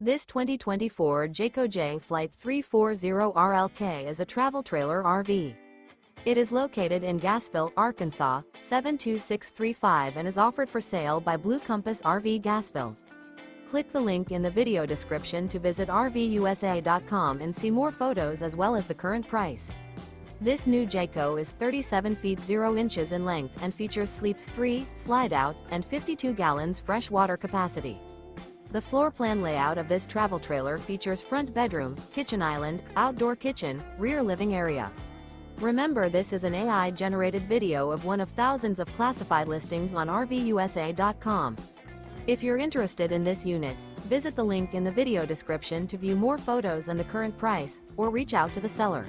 This 2024 Jayco Jay Flight 340RLK is a travel trailer RV. It is located in Gassville, Arkansas, 72635 and is offered for sale by Blue Compass RV Gassville. Click the link in the video description to visit RVUSA.com and see more photos as well as the current price. This new Jayco is 37 feet 0 inches in length and features sleeps 3, Slideout, and 52 gallons fresh water capacity. The floor plan layout of this travel trailer features front bedroom, kitchen island, outdoor kitchen, rear living area. Remember, this is an AI-generated video of one of thousands of classified listings on RVUSA.com. If you're interested in this unit, visit the link in the video description to view more photos and the current price, or reach out to the seller.